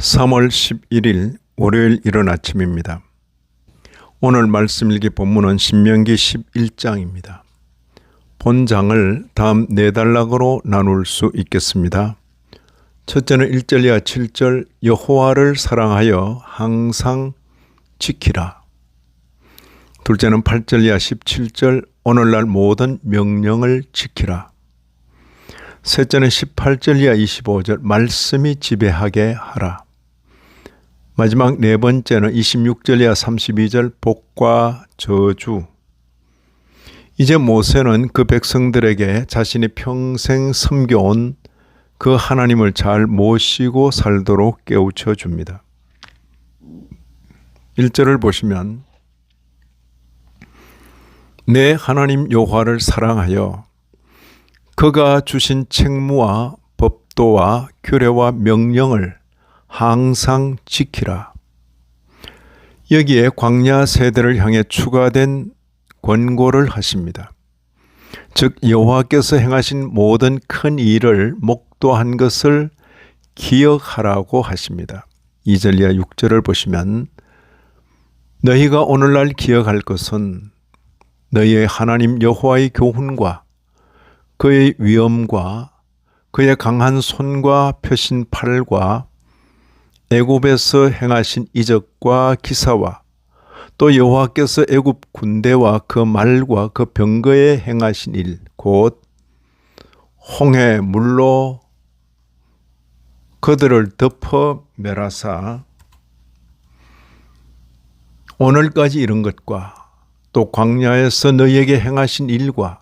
3월 11일 월요일 이른 아침입니다. 오늘 말씀 일기 본문은 신명기 11장입니다. 본장을 다음 4단락으로 나눌 수 있겠습니다. 첫째는 1절 이하 7절 여호와를 사랑하여 항상 지키라. 둘째는 8절 이하 17절 오늘날 모든 명령을 지키라. 셋째는 18절 이하 25절 말씀이 지배하게 하라. 마지막 네 번째는 26절 이하 32절 복과 저주. 이제 모세는 그 백성들에게 자신이 평생 섬겨온 그 하나님을 잘 모시고 살도록 깨우쳐 줍니다. 1절을 보시면 내 하나님 여호와를 사랑하여 그가 주신 책무와 법도와 규례와 명령을 항상 지키라. 여기에 광야 세대를 향해 추가된 권고를 하십니다. 즉 여호와께서 행하신 모든 큰 일을 목도한 것을 기억하라고 하십니다. 2절 이하 6절을 보시면 너희가 오늘날 기억할 것은 너희의 하나님 여호와의 교훈과 그의 위엄과 그의 강한 손과 펴신 팔과 애굽에서 행하신 이적과 기사와 또 여호와께서 애굽 군대와 그 말과 그 병거에 행하신 일, 곧 홍해 물로 그들을 덮어 멸하사 오늘까지 이른 것과 또 광야에서 너희에게 행하신 일과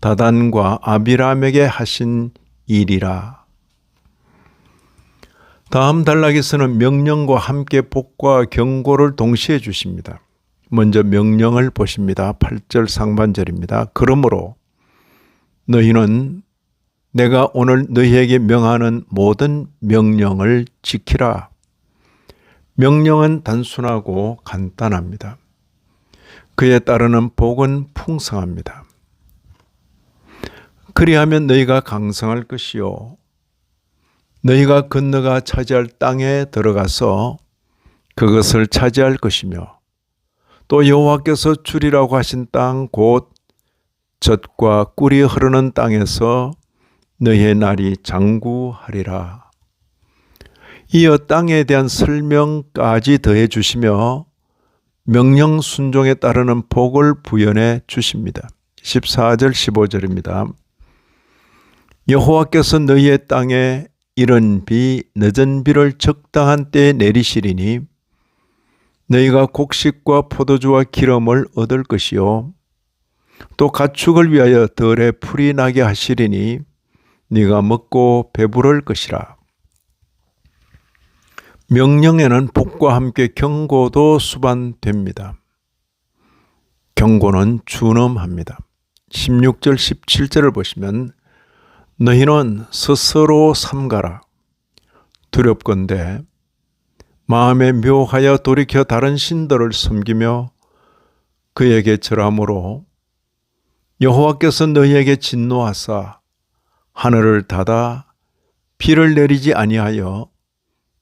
다단과 아비람에게 하신 일이라. 다음 단락에서는 명령과 함께 복과 경고를 동시에 주십니다. 먼저 명령을 보십니다. 8절 상반절입니다. 그러므로 너희는 내가 오늘 너희에게 명하는 모든 명령을 지키라. 명령은 단순하고 간단합니다. 그에 따르는 복은 풍성합니다. 그리하면 너희가 강성할 것이요 너희가 건너가 차지할 땅에 들어가서 그것을 차지할 것이며 또 여호와께서 주리라고 하신 땅 곧 젖과 꿀이 흐르는 땅에서 너희의 날이 장구하리라. 이어 땅에 대한 설명까지 더해 주시며 명령 순종에 따르는 복을 부연해 주십니다. 14절 15절입니다. 여호와께서 너희의 땅에 이른 비 늦은 비를 적당한 때에 내리시리니 너희가 곡식과 포도주와 기름을 얻을 것이요 또 가축을 위하여 들에 풀이 나게 하시리니 네가 먹고 배부를 것이라. 명령에는 복과 함께 경고도 수반됩니다. 경고는 준엄합니다. 16절 17절을 보시면 너희는 스스로 삼가라. 두렵건대 마음에 묘하여 돌이켜 다른 신들을 섬기며 그에게 절함으로 여호와께서 너희에게 진노하사 하늘을 닫아 비를 내리지 아니하여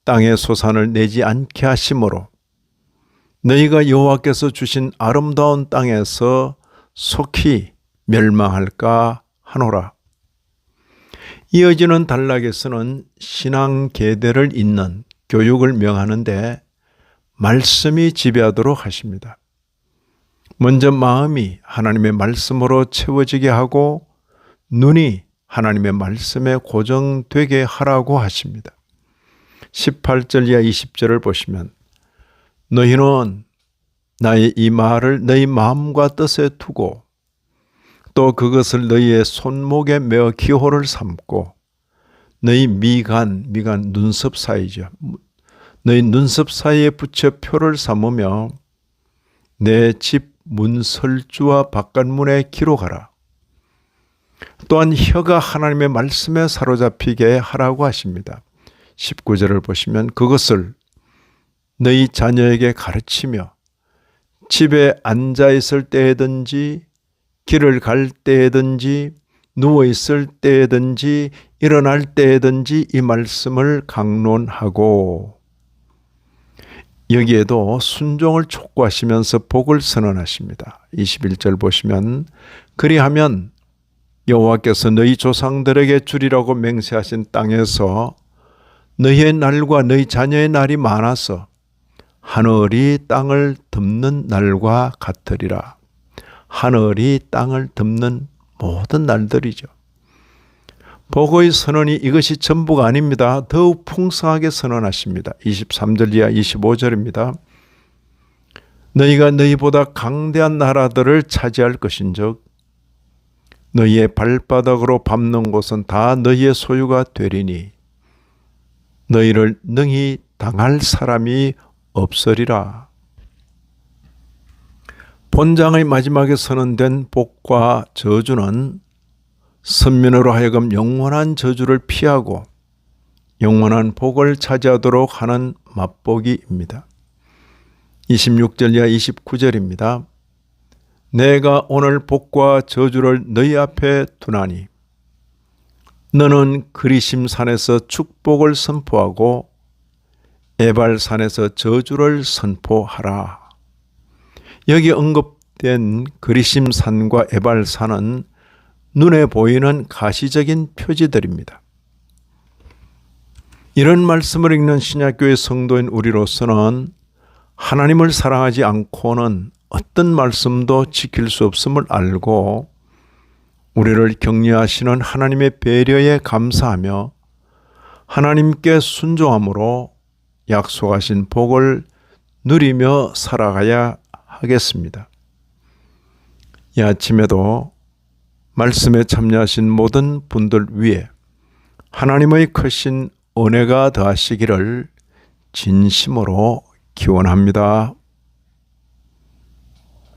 땅에 소산을 내지 않게 하심으로 너희가 여호와께서 주신 아름다운 땅에서 속히 멸망할까 하노라. 이어지는 단락에서는 신앙 계대를 잇는 교육을 명하는데 말씀이 지배하도록 하십니다. 먼저 마음이 하나님의 말씀으로 채워지게 하고 눈이 하나님의 말씀에 고정되게 하라고 하십니다. 18절 이하 20절을 보시면 너희는 나의 이 말을 너희 마음과 뜻에 두고 또 그것을 너희의 손목에 메어 기호를 삼고 너희 미간 눈썹 사이죠. 너희 눈썹 사이에 붙여 표를 삼으며 내 집 문설주와 바깥문에 기록하라. 또한 혀가 하나님의 말씀에 사로잡히게 하라고 하십니다. 19절을 보시면 그것을 너희 자녀에게 가르치며 집에 앉아 있을 때든지 길을 갈 때든지 누워있을 때든지 일어날 때든지 이 말씀을 강론하고 여기에도 순종을 촉구하시면서 복을 선언하십니다. 21절 보시면 그리하면 여호와께서 너희 조상들에게 주리라고 맹세하신 땅에서 너희의 날과 너희 자녀의 날이 많아서 하늘이 땅을 덮는 날과 같으리라. 하늘이 땅을 덮는 모든 날들이죠. 복의 선언이 이것이 전부가 아닙니다. 더욱 풍성하게 선언하십니다. 23절 이하 25절입니다. 너희가 너희보다 강대한 나라들을 차지할 것인즉 너희의 발바닥으로 밟는 곳은 다 너희의 소유가 되리니 너희를 능히 당할 사람이 없으리라. 본장의 마지막에 선언된 복과 저주는 선민으로 하여금 영원한 저주를 피하고 영원한 복을 차지하도록 하는 맛보기입니다. 26절 이하 29절입니다. 내가 오늘 복과 저주를 너희 앞에 두나니 너는 그리심 산에서 축복을 선포하고 에발 산에서 저주를 선포하라. 여기 언급된 그리심 산과 에발 산은 눈에 보이는 가시적인 표지들입니다. 이런 말씀을 읽는 신약교회 성도인 우리로서는 하나님을 사랑하지 않고는 어떤 말씀도 지킬 수 없음을 알고 우리를 격려하시는 하나님의 배려에 감사하며 하나님께 순종함으로 약속하신 복을 누리며 살아가야 하겠습니다. 이 아침에도 말씀에 참여하신 모든 분들 위해 하나님의 크신 은혜가 더하시기를 진심으로 기원합니다.